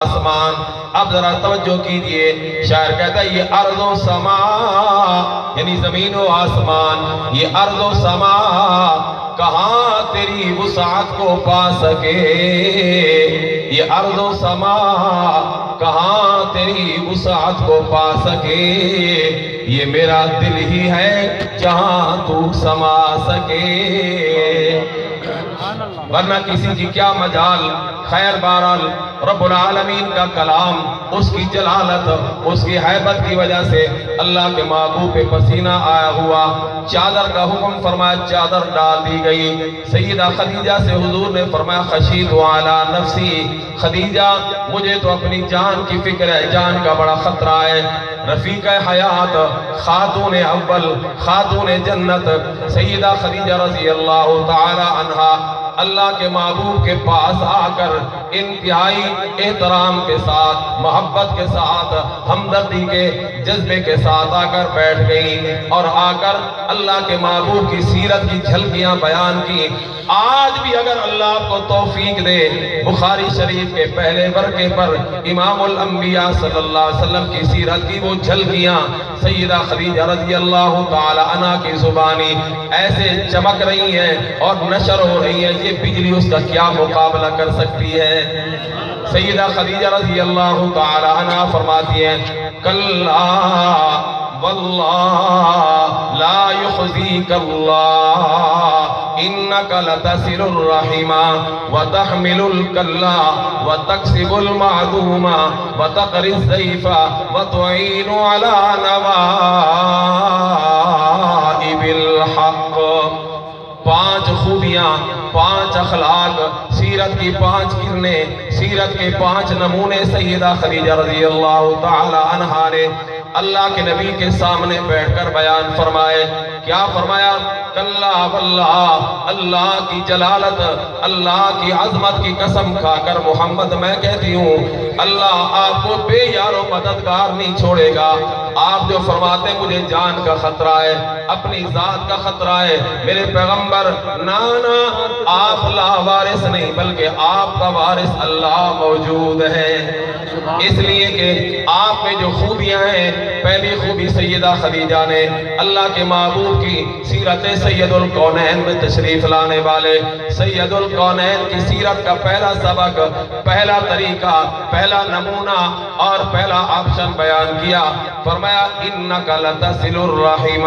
آسمان. اب ذرا توجہ کیجئے، شاعر کہتا ہے یہ ارض و سما، یعنی زمین و آسمان، یہ ارض و سما کہاں تیری وسعت کو پا سکے، یہ ارض و سما کہاں تیری وسعت کو پا سکے، یہ میرا دل ہی ہے جہاں تو سما سکے، ورنہ کسی کی کیا مجال. خیر بہرحال رب العالمین کا کلام، اس کی جلالت، اس کی حیبت کی وجہ سے اللہ کے محبوب پہ پسینہ آیا ہوا. چادر کا حکم فرمایا، چادر ڈال دی گئی. سیدہ خدیجہ سے حضور نے فرمایا خشیت علی نفسی، خدیجہ مجھے تو اپنی جان کی فکر ہے، جان کا بڑا خطرہ ہے. رفیق حیات، خاتون اول، خاتون جنت سیدہ خدیجہ رضی اللہ تعالی عنہا اللہ کے محبوب کے پاس آ کر انتہائی احترام کے ساتھ، محبت کے ساتھ، ہمدردی کے جذبے کے ساتھ آ کر بیٹھ گئی اور آ کر اللہ کے محبوب کی سیرت کی جھلکیاں بیان کی. آج بھی اگر اللہ آپ کو توفیق دے، بخاری شریف کے پہلے ورقے پر امام الانبیاء صلی اللہ علیہ وسلم کی سیرت کی وہ جھلکیاں سیدہ خدیجہ رضی اللہ تعالی عنہا کی زبانی ایسے چمک رہی ہیں اور نشر ہو رہی ہیں، یہ بجلی اس کا کیا مقابلہ کر سکتی ہے. سیدہ خدیجہ رضی اللہ تعالی عنہا فرماتی ہیں کلا واللہ لا یخزیک اللہ انک لتصل الرحم وتحمل الکلا وتکسب المعدوم وتقری الضیف وتعین علی نوائب الحق. 5 خوبیاں، 5 اخلاق، سیرت کی 5 کرنیں، سیرت کے 5 نمونے سیدہ خدیجہ رضی اللہ تعالی عنہا نے اللہ کے نبی کے سامنے بیٹھ کر بیان فرمائے. کیا فرمایا؟ کلا واللہ، اللہ کی جلالت، اللہ کی عظمت کی قسم کھا کر محمد میں کہتی ہوں اللہ آپ کو بے یار و مددگار نہیں چھوڑے گا. آپ جو فرماتے ہیں مجھے جان کا خطرہ ہے، اپنی ذات کا خطرہ ہے، میرے پیغمبر نانا آپ لا وارث نہیں بلکہ آپ کا وارث اللہ موجود ہے. اس لیے کہ آپ میں جو خوبیاں ہیں، پہلی خوبی سیدہ خدیجہ نے اللہ کے محبوب کی سیرت سید الکونین میں تشریف لانے والے سید الکونین کی سیرت کا پہلا سبق، پہلا طریقہ، پہلا نمونہ اور پہلا آپشن بیان کیا. فرمایا انک لتصل الرحم،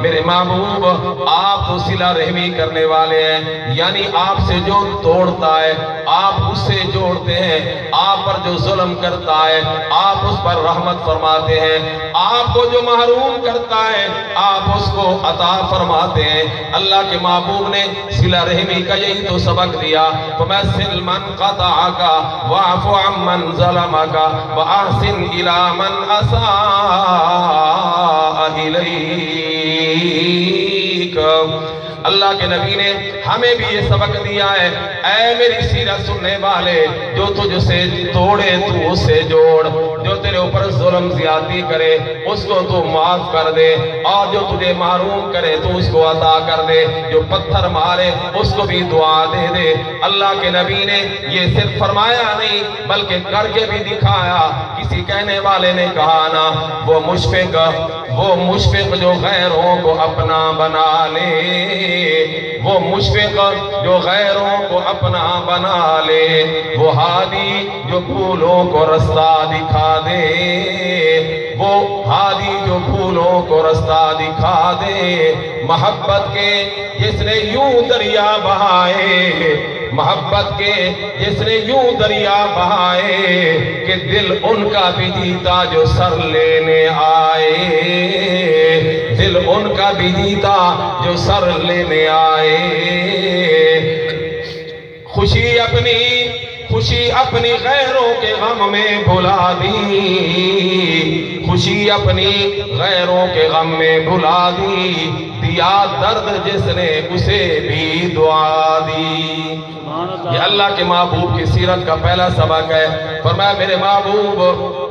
میرے محبوب آپ تو صلہ رحمی کرنے والے ہیں، یعنی آپ سے جو توڑتا ہے آپ اس سے جوڑتے ہیں، آپ پر جو ظلم کرتا ہے آپ اس پر رحمت فرماتے ہیں، آپ کو جو محروم کرتا ہے آپ اس کو عطا فرماتے ہیں. اللہ کے محبوب نے صلہ رحمی کا یہی تو سبق دیا. فَمَسِّلْ مَنْ قَطَعَكَ وَعْفُ عَمَّنْ ظَلَمَكَ وَأَحْسِنْ إِلَى مَنْ أَسَاءَ إِلَيْكَ. اللہ کے نبی نے ہمیں بھی یہ سبق دیا ہے، اے میری سیرت سننے والے، جو تجھ سے توڑے تو اس سے جوڑ، جو تیرے اوپر ظلم زیادتی کرے اس کو تو معاف کر دے، اور جو تجھے محروم کرے تو اس کو عطا کر دے، جو پتھر مارے اس کو بھی دعا دے دے. اللہ کے نبی نے یہ صرف فرمایا نہیں بلکہ کر کے بھی دکھایا. کسی کہنے والے نے کہا نا وہ مشفق جو غیروں کو اپنا بنا لے، وہ مشفق جو غیروں کو اپنا بنا لے، وہ ہادی جو بھولوں کو رستہ دکھا دے، وہ ہادی جو بھولوں کو رستہ دکھا دے. محبت کے جس نے یوں دریا بہائے، محبت کے جس نے یوں دریا بہائے کہ دل ان کا بھی جیتا جو سر لینے آئے، دل ان کا بھی جیتا جو سر لینے آئے. خوشی اپنی غیروں کے غم میں بھلا دی، خوشی اپنی غیروں کے غم میں بھلا دی، دیا درد جس نے اسے بھی دعا دی. یہ اللہ کے محبوب کی سیرت کا پہلا سبق ہے. فرمایا میرے محبوب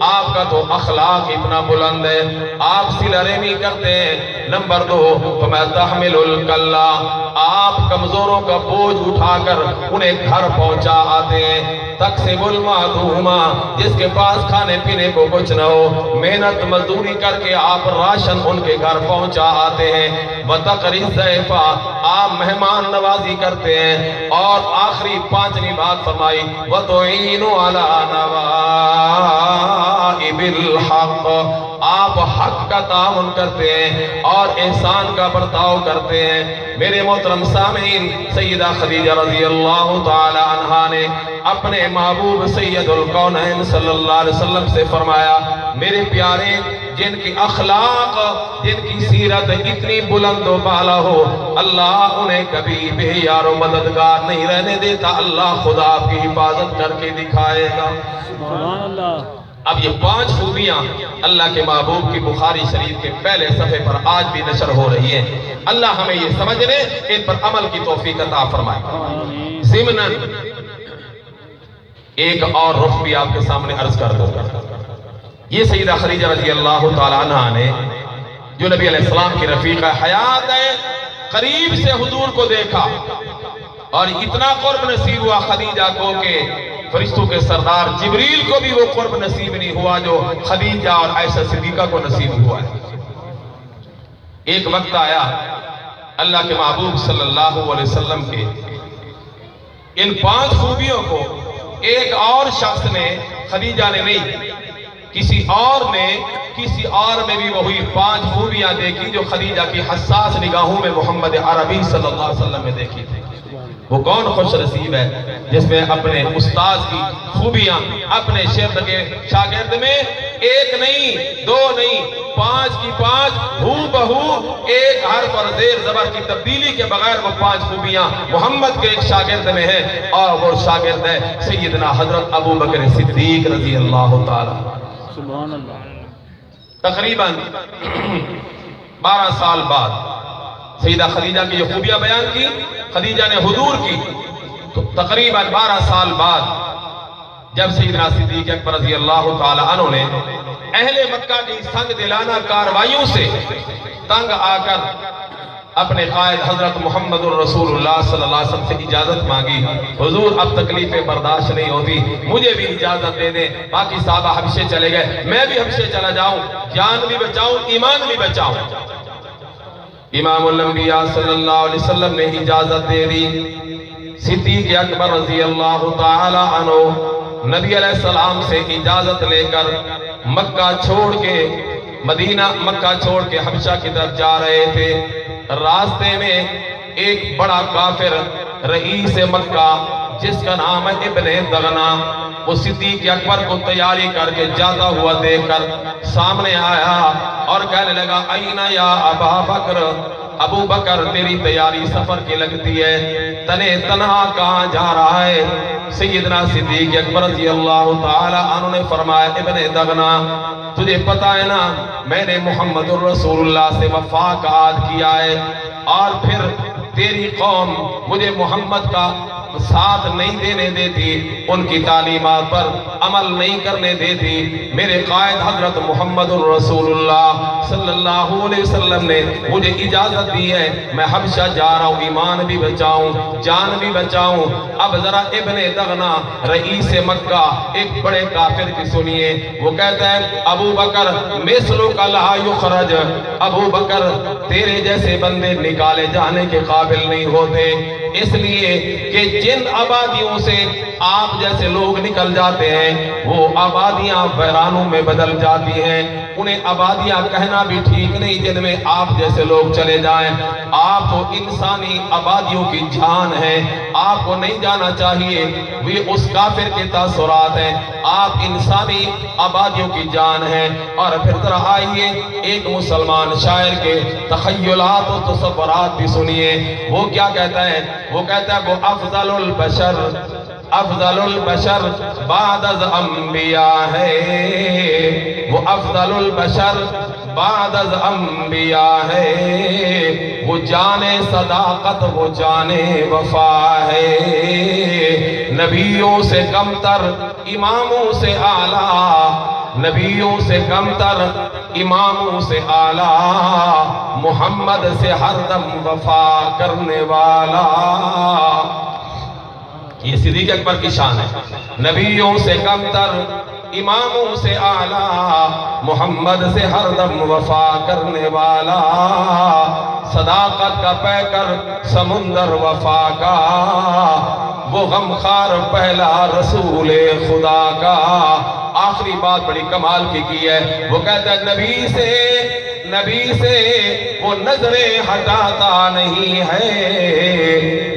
آپ کا تو اخلاق اتنا بلند ہے، آپ صلہ رحمی کرتے ہیں. نمبر 2 فرمایا تحمل الکلا، آپ کمزوروں کا بوجھ اٹھا کر انہیں گھر پہنچا آتے ہیں. تکسب المعدوما، جس کے پاس کھانے پینے کو کچھ نہ ہو، محنت مزدوری کر کے آپ راشن ان کے گھر پہنچا آتے ہیں، وتقری الضیف، آپ مہمان نوازی کرتے ہیں، اور آخری پانچویں بات فرمائی وتعین علی نوائب الحق، آپ حق کا تعاون کرتے ہیں اور احسان کا برتاؤ کرتے ہیں۔ میرے محترم سامعین، سیدہ خدیجہ رضی اللہ تعالی عنہا نے اپنے محبوب سید الکونین صلی اللہ علیہ وسلم سے فرمایا، میرے پیارے، جن کی اخلاق، جن کی سیرت اتنی بلند و بالا ہو، اللہ انہیں کبھی بے یار و مددگار نہیں رہنے دیتا، اللہ خدا آپ کی حفاظت کر کے دکھائے گا۔ سبحان اللہ۔ اب یہ 5 خوبیاں اللہ کے محبوب کی بخاری شریف کے پہلے صفحے پر آج بھی نشر ہو رہی ہیں، اللہ ہمیں یہ سمجھنے، ان پر عمل کی توفیق عطا فرمائے۔ ضمناً ایک اور رخ بھی آپ کے سامنے عرض کر دوں، یہ سیدہ خدیجہ رضی اللہ تعالی عنہا نے جو نبی علیہ السلام کی رفیقہ حیات ہے، قریب سے حضور کو دیکھا اور اتنا قرب نصیب ہوا خدیجہ کو کہ فرشتوں کے سردار جبریل کو بھی وہ قرب نصیب نہیں ہوا جو خدیجہ اور عائشہ صدیقہ کو نصیب ہوا ہے۔ ایک وقت آیا اللہ کے محبوب صلی اللہ علیہ وسلم کے ان 5 خوبیوں کو ایک اور شخص نے، خدیجہ نے نہیں، کسی اور میں بھی وہی 5 خوبیاں دیکھی جو خدیجہ کی حساس نگاہوں میں محمد عربی صلی اللہ علیہ وسلم میں دیکھی تھی۔ وہ کون خوش نصیب ہے جس میں اپنے استاذ کی خوبیاں اپنے شاگرد میں ایک نہیں، 2 نہیں، 5 کی 5 ہو بہو ایک حرف اور زیر زبر کی تبدیلی کے بغیر وہ 5 خوبیاں محمد کے ایک شاگرد میں ہیں، اور وہ شاگرد ہے سیدنا حضرت ابو بکر صدیق رضی اللہ تعالی۔ سبحان اللہ۔ تقریباً 12 سال بعد سیدہ خدیجہ کی یہ خوبیاں بیان کی خدیجہ نے حضور کی، تو تقریباً 12 سال بعد جب سیدنا صدیق اکبر رضی اللہ تعالی عنہ نے اہل مکہ کی سنگ دلانہ کاروائیوں سے تنگ آ کر اپنے قائد حضرت محمد الرسول اللہ صلی اللہ علیہ وسلم سے اجازت مانگی، حضور اب تکلیفیں برداشت نہیں ہوتی، مجھے بھی اجازت دے دیں، باقی صحابہ حبشے چلے گئے، میں بھی حبشے چلا جاؤں، جان بھی بچاؤں، ایمان بھی بچاؤں۔ امام الانبیاء صلی اللہ علیہ وسلم نے اجازت دے دی۔ صدیق اکبر رضی اللہ تعالی عنہ نبی علیہ السلام سے اجازت لے کر مکہ چھوڑ کے مکہ چھوڑ کے حبشہ کی طرف جا رہے تھے۔ راستے میں ایک بڑا کافر رئیس مکہ جس کا نام ہے ابن دغنا، وہ صدیق اکبر کو تیاری کر کے جاتا ہوا دیکھ کر سامنے آیا اور کہنے لگا اینا یا ابا بکر، ابو بکر تیری تیاری سفر کی لگتی ہے، تنے تنہا کہاں جا رہا ہے؟ سیدنا صدیق اکبر رضی اللہ تعالی عنہ نے فرمایا ابن دغنا، تجھے پتا ہے نا میں نے محمد الرسول اللہ سے وفا کا عہد کیا ہے، اور پھر تیری قوم مجھے محمد کا ساتھ نہیں دینے دیتی، ان کی تعلیمات پر عمل نہیں کرنے دیتی۔ میرے قائد حضرت محمد الرسول اللہ صلی اللہ علیہ وسلم نے مجھے اجازت دی ہے، میں حبشہ جا رہا ہوں، ایمان بھی بچاؤں، جان بھی بچاؤں۔ اب ذرا ابن دغنا رئیس مکہ ایک بڑے کافر کی سنیے، وہ کہتا ہے ابو بکر مثلک لا یخرج، ابو بکر تیرے جیسے بندے نکالے جانے کے قابل نہیں ہوتے، اس لیے کہ جن آبادیوں سے آپ جیسے لوگ نکل جاتے ہیں وہ آبادیاں ویرانوں میں بدل جاتی ہیں، انہیں آبادیاں کہنا بھی ٹھیک نہیں جن میں آپ جیسے لوگ چلے جائیں۔ آپ تو انسانی آبادیوں کی جان ہیں، آپ کو نہیں جانا چاہیے، وہ اس کافر کے تاثرات ہیں، آپ انسانی آبادیوں کی جان ہیں۔ اور پھر ذرا آئیے ایک مسلمان شاعر کے تخیلات و تصورات بھی سنیے، وہ کیا کہتا ہے؟ وہ کہتا ہے وہ افضل البشر بعد از انبیاء ہے، وہ افضل البشر بعد از انبیاء ہے، وہ جانے صداقت وہ جانے وفا ہے، نبیوں سے کمتر اماموں سے اعلیٰ، نبیوں سے کمتر اماموں سے اعلیٰ، محمد سے ہر دم وفا کرنے والا۔ یہ صدیق اکبر کی شان ہے. نبیوں سے کم تر، اماموں سے اعلیٰ، محمد سے ہر دم وفا کرنے والا، صداقت کا پیکر سمندر وفا کا، وہ غمخوار پہلا رسول خدا کا. آخری بات بڑی کمال کی ہے، وہ کہتا ہے نبی سے وہ نظریں ہٹاتا نہیں ہے،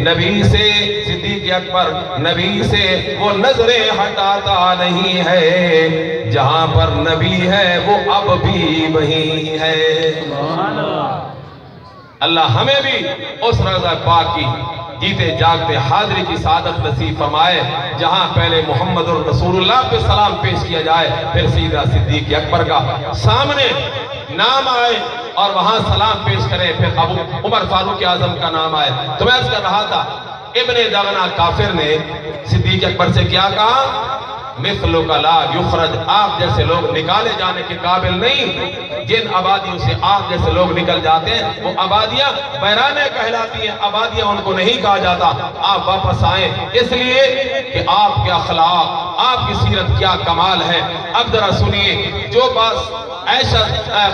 نبی سے صدیق اکبر نبی سے وہ نظریں ہٹاتا نہیں ہے، جہاں پر نبی ہے وہ اب بھی وہی ہے. سبحان اللہ. اللہ ہمیں بھی اس روضہ پاک کی جیتے جاگتے حاضری کی سعادت نصیب فرمائے، جہاں پہلے محمد رسول اللہ پہ سلام پیش کیا جائے، پھر سیدھا صدیق اکبر کا سامنے نام آئے اور وہاں سلام پیش کرے، پھر ابو عمر فاروق اعظم کا نام آئے. تو میں عرض کر رہا تھا، ابن دغنا کافر نے صدیق اکبر سے کیا کہا؟ مثلک لا یخرج، آپ جیسے لوگ نکالے جانے کے قابل نہیں. جن آبادیوں سے آپ جیسے لوگ نکل جاتے ہیں وہ آبادیاں بیرانے کہلاتی ہیں، آبادیاں ان کو نہیں کہا جاتا. آپ واپس آئیں اس لیے کہ آپ کے اخلاق، آپ کی سیرت کیا کمال ہے. اب ذرا سنیے، جو بات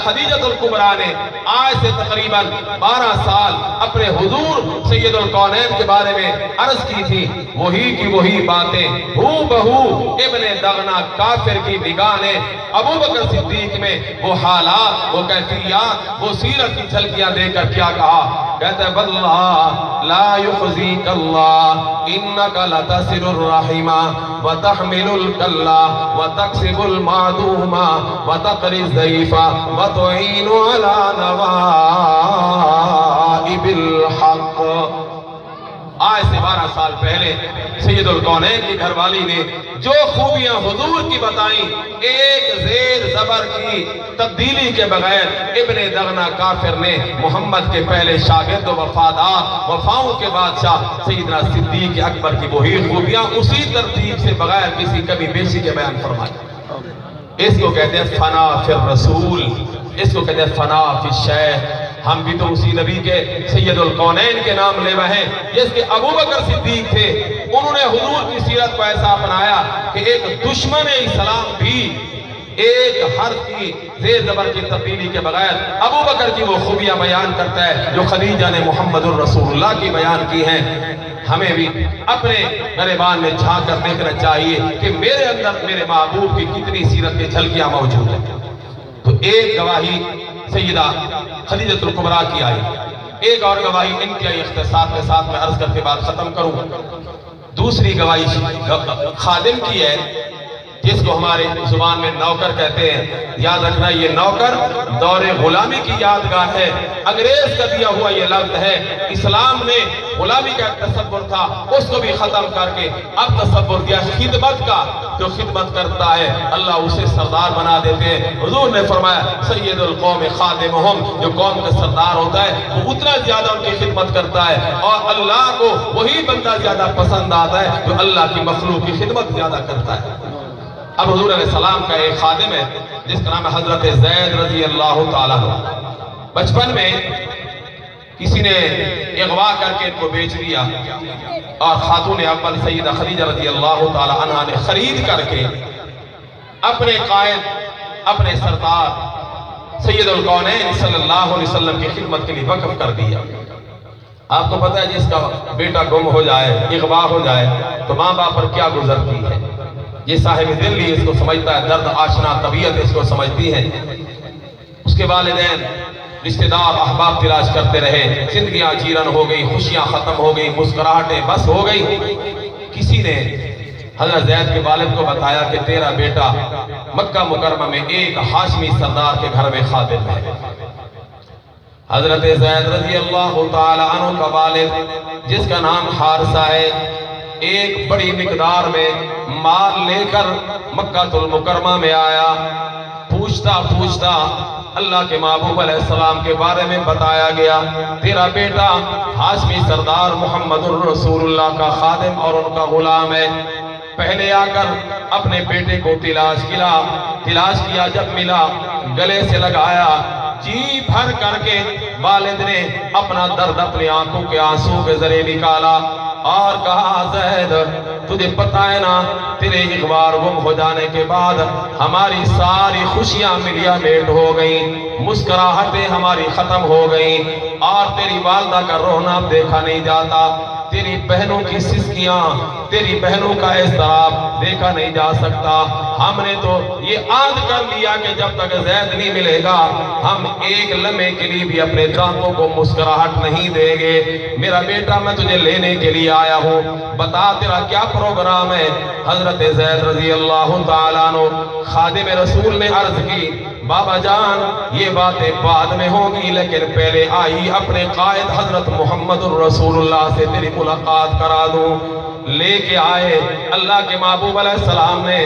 خدیجۃ الکبریٰ نے آج سے تقریباً 12 سال اپنے حضور سید الکونین کے بارے میں عرض کی تھی، وہی کی وہی باتیں ہو بہو ابن دغنا کافر کی نگاہ نے ابو بکر صدیق میں وہ حالات، وہ کیفیات، وہ سیرت کی جھلکیاں دے کر کیا کہا؟ کہتا ہے واللہ لا یخزیک اللہ انک لتصل الرحم وتحمل الکلا وتکسب المعدوم وتقری الضیف وتعین علی نوائب الحق. آج سے 12 سال پہلے سید الکونین کی گھر والی نے جو خوبیاں حضور کی بتائیں، ایک زیر زبر کی تبدیلی کے بغیر ابن دغنا کافر نے محمد کے پہلے شاگرد و وفادار، وفاؤں کے بادشاہ سیدنا صدیق اکبر کی وہی خوبیاں اسی ترتیب سے بغیر کسی کمی بیشی کے بیان فرمائے. اس کو کہتے ہیں فنا فی الرسول، اس کو کہتے ہیں فنا فی الشیخ. ہم بھی تو اسی نبی کے سید الکونین کے نام لیوا ہیں جس کے ابو بکر صدیق تھے. انہوں نے حضور کی سیرت کو ایسا اپنایا کہ ایک دشمن اسلام بھی ایک حرف کی زیر زبر کی تبدیلی کے بغیر ابو بکر کی وہ خوبیاں بیان کرتا ہے جو خدیجہ نے محمد الرسول اللہ کی بیان کی ہیں. ہمیں بھی اپنے گریبان میں جھانک کر دیکھنا چاہیے کہ میرے اندر میرے محبوب کی کتنی سیرت کی جھلکیاں موجود ہیں. تو ایک گواہی سیدہ خدیجۃ الکبریٰ کی آئی، ایک اور گواہی انتہائی اختصاص کے ساتھ میں عرض کر کے بات ختم کروں. دوسری گواہی خادم کی ہے جس کو ہمارے زبان میں نوکر کہتے ہیں. یاد رکھنا یہ نوکر دور غلامی کی یادگار ہے، انگریز کا دیا ہوا یہ لفظ ہے. اسلام نے غلامی کا ایک تصور تھا، اس کو بھی ختم کر کے اب تصور دیا خدمت کا. جو خدمت کرتا ہے اللہ اسے سردار بنا دیتے ہیں. حضور نے فرمایا سید القوم خادمہم، جو قوم کا سردار ہوتا ہے وہ اتنا زیادہ ان کی خدمت کرتا ہے، اور اللہ کو وہی بندہ زیادہ پسند آتا ہے جو اللہ کی مخلوق کی خدمت زیادہ کرتا ہے. اب حضور علیہ السلام کا ایک خادم ہے جس کا نام ہے حضرت زید رضی اللہ تعالیٰ عنہ. بچپن میں کسی نے اغوا کر کے ان کو بیچ دیا، اور خاتون اول سیدہ خدیجہ رضی اللہ تعالیٰ عنہ نے خرید کر کے اپنے قائد، اپنے سردار سید الکونین صلی اللہ علیہ وسلم کی خدمت کے لیے وقف کر دیا. آپ کو پتہ ہے جس کا بیٹا گم ہو جائے، اغوا ہو جائے تو ماں باپ پر کیا گزرتی ہے. یہ صاحب دل بھی اس کو سمجھتا ہے، درد آشنا طبیعت اس کو سمجھتی ہے. اس کے والدین رشتہ دار احباب تلاش کرتے رہے، زندگیاں چیرن ہو گئی، خوشیاں ختم ہو گئی، مسکراہٹیں بس ہو گئی. کسی نے حضرت زید کے والد کو بتایا کہ تیرا بیٹا مکہ مکرمہ میں ایک ہاشمی سردار کے گھر میں خادم ہے. حضرت زید رضی اللہ تعالی عنہ کا والد جس کا نام حارثہ ہے، ایک بڑی مقدار میں مال لے کر مکہ المکرمہ میں آیا. پوچھتا اللہ کے محبوب علیہ السلام کے بارے میں بتایا گیا، تیرا بیٹا ہاشمی سردار محمد الرسول اللہ کا خادم اور ان کا غلام ہے. پہلے آ کر اپنے بیٹے کو تلاش کیا، جب ملا گلے سے لگایا، جی بھر کر کے والد نے اپنا درد اپنی آنکھوں کے آنسو کے ذریعے نکالا. اور کہا زید تجھے پتہ ہے نا تیرے ایک بار گم ہو جانے کے بعد ہماری ساری خوشیاں ملیا میٹ ہو گئیں، مسکراہٹیں ہماری ختم ہو گئیں، اور تیری والدہ کا رونا اب دیکھا نہیں جاتا، تیری بہنوں کی سسکیاں، تیری بہنوں کا اضطراب دیکھا نہیں جا سکتا۔ ہم نے تو یہ عہد کر لیا کہ جب تک زید نہیں ملے گا ہم ایک لمحے کے لیے بھی اپنے دانتوں کو مسکراہٹ نہیں دیں گے۔ میرا بیٹا میں تجھے لینے کے لیے آیا ہوں، بتا تیرا کیا پروگرام ہے؟ حضرت زید رضی اللہ تعالیٰ عنہ خادم رسول نے عرض کی بابا جان یہ باتیں بعد میں ہوگی، لیکن پہلے آئی اپنے قائد حضرت محمد الرسول اللہ سے تیری ملاقات کرا دوں۔ لے کے آئے، اللہ کے محبوب علیہ السلام نے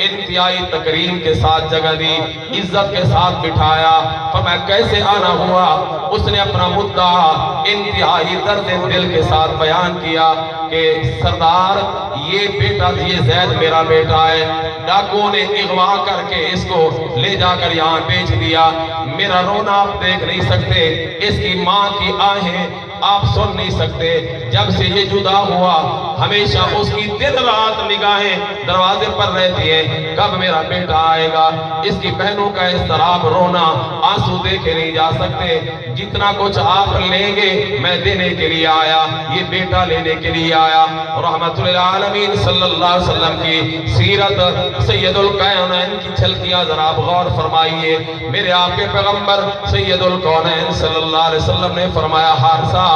انتہائی تکریم کے ساتھ جگہ دی، عزت کے ساتھ بٹھایا، فرمایا کیسے آنا ہوا؟ اس نے اپنا مدعا انتہائی درد دل کے ساتھ بیان کیا کہ سردار یہ بیٹا یہ زید میرا بیٹا ہے، ڈاکوں نے اغوا کر کے اس کو لے جا کر یہاں بیچ دیا، میرا رونا آپ دیکھ نہیں سکتے، اس کی ماں کی آہیں آپ سن نہیں سکتے، جب سے یہ جدا ہوا ہمیشہ اس کی دن رات نگاہیں دروازے پر رہتی ہیں کب میرا بیٹا آئے گا۔ اس کی بہنوں کا اضطراب رونا آنسو دیکھے نہیں جا سکتے، جتنا کچھ آپ لیں گے میں دینے کے لیے آیا، یہ بیٹا لینے کے لیے آیا۔ رحمت للعالمین صلی اللہ علیہ وسلم کی سیرت سید الکونین کی جھلکیاں ذرا آپ غور فرمائیے۔ میرے آپ کے پیغمبر سید الکونین صلی اللہ علیہ وسلم نے فرمایا حارثہ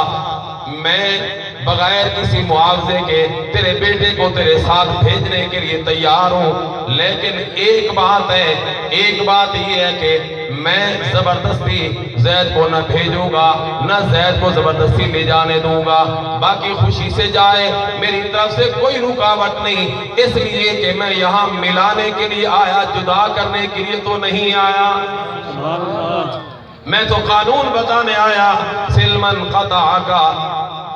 میں بغیر کسی معاوضے کے تیرے بیٹے کو تیرے ساتھ بھیجنے کے لیے تیار ہوں، لیکن ایک بات ہے، ایک بات یہ ہے کہ میں زبردستی زید کو نہ بھیجوں گا، نہ زید کو زبردستی لے جانے دوں گا، باقی خوشی سے جائے، میری طرف سے کوئی رکاوٹ نہیں، اس لیے کہ میں یہاں ملانے کے لیے آیا، جدا کرنے کے لیے تو نہیں آیا، میں تو قانون بتانے آیا۔ سلمن قطع کا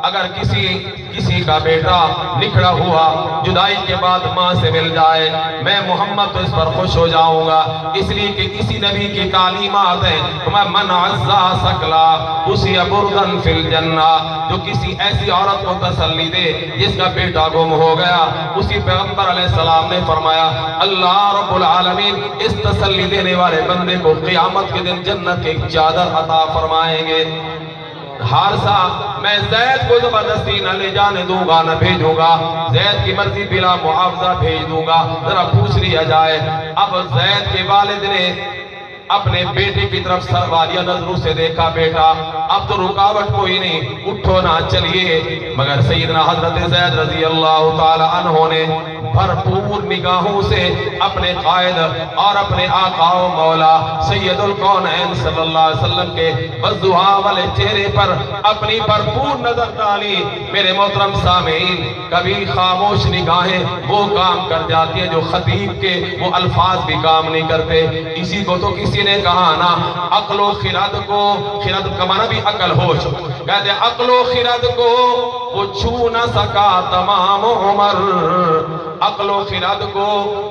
اگر کسی کا بیٹا نکھڑا ہوا جدائی کے بعد ماں سے مل جائے میں محمد تو اس پر خوش ہو جاؤں گا، اس لیے کہ کسی نبی کی تعلیمات ہیں من عزا سکلا اسی بردن فی الجنہ، جو کسی ایسی عورت کو تسلی دے جس کا بیٹا گم ہو گیا، اسی پیغمبر علیہ السلام نے فرمایا اللہ رب العالمین اس تسلی دینے والے بندے کو قیامت کے دن جنت کی چادر عطا فرمائیں گے۔ حارثہ میں زید کو زبردستی نہ لے جانے دوں گا، نہ بھیجوں گا، زید کی مرضی بلا معاوضہ بھیج دوں گا۔ ذرا پوچھ لیا جائے، اب زید کے والد نے اپنے بیٹے کی طرف سروالیہ نظروں سے دیکھا، بیٹا اب تو رکاوٹ کوئی نہیں، اٹھو نہ چلیے، مگر سیدنا حضرت زید رضی اللہ تعالی عنہ نے بھرپور نگاہوں سے اپنے قائد اور اپنے آقا و مولا سید الکونین صلی اللہ علیہ وسلم کے بزدھا والے چہرے پر اپنی بھرپور نظر ڈالی۔ میرے محترم سامعین، کبھی خاموش نگاہیں وہ کام کر جاتی ہیں جو خطیب کے وہ الفاظ بھی کام نہیں کرتے۔ اسی کو تو کسی نے کہا نا عقل و خرد کو، خرد کا معنی بھی عقل ہوش، کہتے ہیں عقل و خرد کو وہ چھو نہ سکا تمام عمر، عقل و خرد کو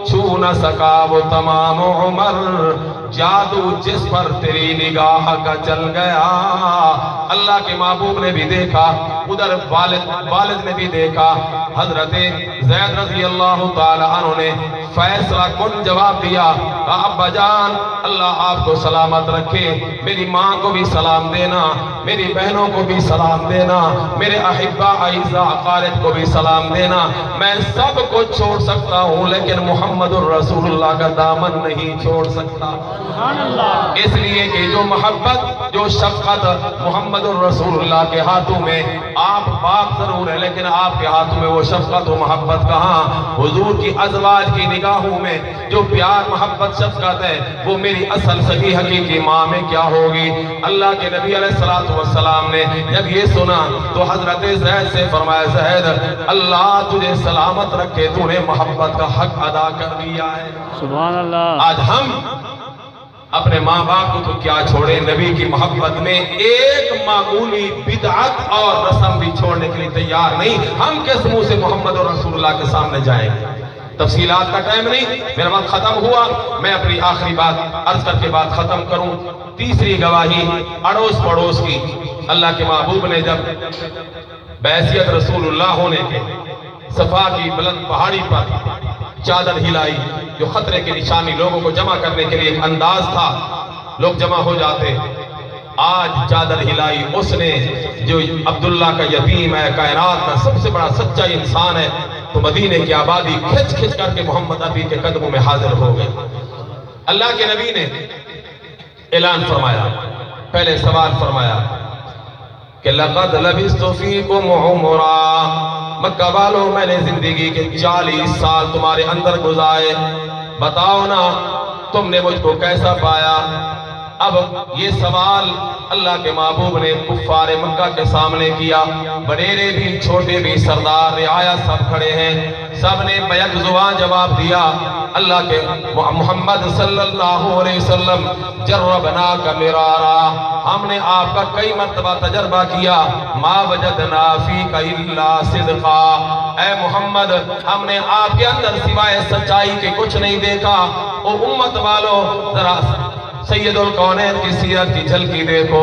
چھو نہ سکا وہ تمام عمر، جادو جس پر تیری نگاہ کا چل گیا۔ اللہ کے محبوب نے بھی دیکھا، ادھر والد نے بھی دیکھا، حضرت زید رضی اللہ تعالی عنہ نے فیصلہ کن جواب دیا، ابا جان اللہ آپ کو سلامت رکھے، میری ماں کو بھی سلام دینا، میری بہنوں کو بھی سلام دینا، میرے احبہ اعزاء اقارب کو بھی سلام دینا، میں سب کو چھوڑ سکتا ہوں لیکن محمد الرسول اللہ کا دامن نہیں چھوڑ سکتا، اس لیے کہ جو محبت جو شفقت محمد الرسول اللہ کے ہاتھوں میں، آپ باپ ضرور ہے لیکن آپ کے ہاتھوں میں وہ شفقت و محبت کہاں؟ حضور کی ازواج کی نگاہوں میں جو پیار محبت شفقت ہے وہ میری اصل صحیح حقیقی ماں میں کیا ہوگی؟ اللہ کے نبی علیہ السلام نے جب یہ سنا تو حضرت زید سے فرمایا زید اللہ تجھے سلامت رکھے، تو نے محبت کا حق ادا کر دیا ہے۔ سبحان اللہ۔ آج ہم اپنے ماں باپ کو تو کیا چھوڑے، نبی کی محبت میں ایک معمولی بدعت اور رسم بھی چھوڑنے کے لیے تیار نہیں۔ ہم کس منہ سے محمد اور رسول اللہ کے سامنے جائیں گے؟ تفصیلات کا ٹائم نہیں، میرا وقت ختم ہوا، میں اپنی آخری بات عرض کر کے بات ختم کروں۔ تیسری گواہی اڑوس پڑوس کی، اللہ کے محبوب نے جب بحیثیت رسول اللہ ہونے کے صفا کی بلند پہاڑی پر چادر ہلائی، جو خطرے کی نشانی لوگوں کو جمع کرنے کے لیے ایک انداز تھا، لوگ جمع ہو جاتے۔ آج چادر ہلائی اس نے جو عبداللہ کا یتیم ہے، کائنات کا سب سے بڑا سچا انسان ہے، تو مدینے کی آبادی کھچ کھچ کر کے محمد عربی کے قدموں میں حاضر ہو گئی۔ اللہ کے نبی نے اعلان فرمایا، پہلے سوال فرمایا کہ لَقَدْ لَبِثْتُ فِيكُمْ عُمُرًا، مکہ والوں میں نے زندگی کے 40 سال تمہارے اندر گزارے، بتاؤ نا تم نے مجھ کو کیسا پایا۔ اب یہ سوال اللہ کے محبوب نے کفار مکہ کے سامنے کیا، بڑیرے بھی چھوٹے بھی سردار رعایا سب کھڑے ہیں، سب نے بیک زبان جواب دیا۔ اللہ کے محمد صلی اللہ علیہ وسلم جربناک مرارا، ہم نے آپ کا کئی مرتبہ تجربہ کیا، ما وجدنا فیک الا صدقا، اے محمد ہم نے آپ کے اندر سوائے سچائی کے کچھ نہیں دیکھا۔ او امت والوں ذرا سید الکونین کی سیرت کی جھلکی دیکھو،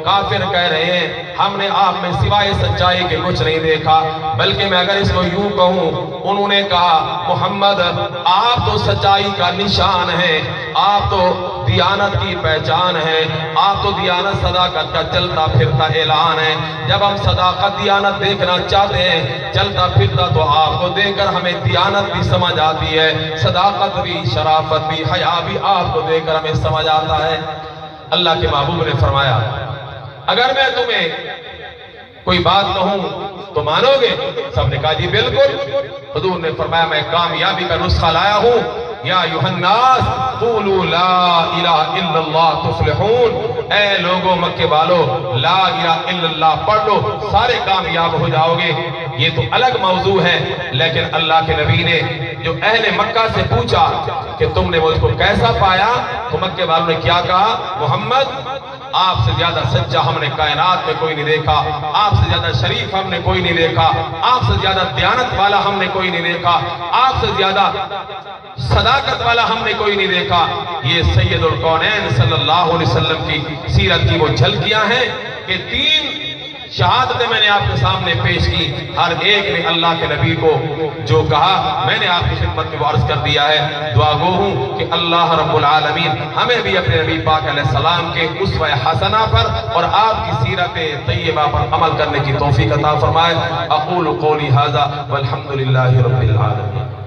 کافر کہہ رہے ہیں ہم نے آپ میں سوائے سچائی کے کچھ نہیں دیکھا، بلکہ میں اگر اس کو یوں کہوں، انہوں نے کہا محمد آپ تو سچائی کا نشان ہے، آپ تو دیانت کی پہچان ہے، آپ تو دیانت صداقت کا چلتا پھرتا اعلان ہے۔ جب ہم صداقت دیانت دیکھنا چاہتے ہیں، چلتا پھرتا تو آپ کو دیکھ کر ہمیں دیانت بھی سمجھ آتی ہے، صداقت بھی، شرافت بھی، حیا بھی آپ کو دیکھ کر ہمیں سمجھ آتا ہے۔ اللہ کے محبوب نے فرمایا اگر میں تمہیں کوئی بات کہوں تو مانو گے؟ سب نے کہا جی بالکل۔ حضور نے فرمایا میں کامیابی کا نسخہ لایا ہوں، یا ایھا الناس قولوا لا الہ الا اللہ تفلحون، اے لوگوں مکے والو لا الہ الا اللہ پڑھ لو، سارے کامیاب ہو جاؤ گے۔ یہ تو الگ موضوع ہے، لیکن اللہ کے نبی نے جو اہل مکہ سے پوچھا کہ تم نے مجھ کو کیسا پایا، تو مکے والوں نے کیا کہا؟ محمد آپ سے زیادہ سچا ہم نے کائنات میں کوئی نہیں دیکھا، آپ سے زیادہ شریف ہم نے کوئی نہیں دیکھا، آپ سے زیادہ دیانت والا ہم نے کوئی نہیں دیکھا، آپ سے زیادہ صداقت والا ہم نے کوئی نہیں دیکھا۔ یہ سید الکونین صلی اللہ علیہ وسلم کی سیرت کی وہ جھلکیاں ہیں کہ 3 شہادتیں میں نے آپ کے سامنے پیش کی، ہر ایک نے اللہ کے نبی کو جو کہا میں نے آپ کی خدمت میں عرض کر دیا ہے۔ دعا گو ہوں کہ اللہ رب العالمین ہمیں بھی اپنے نبی پاک علیہ السلام کے اسوہ حسنہ پر اور آپ کی سیرت طیبہ پر عمل کرنے کی توفیق عطا فرمائے۔ اقول قولی ھذا والحمد للہ رب العالمین۔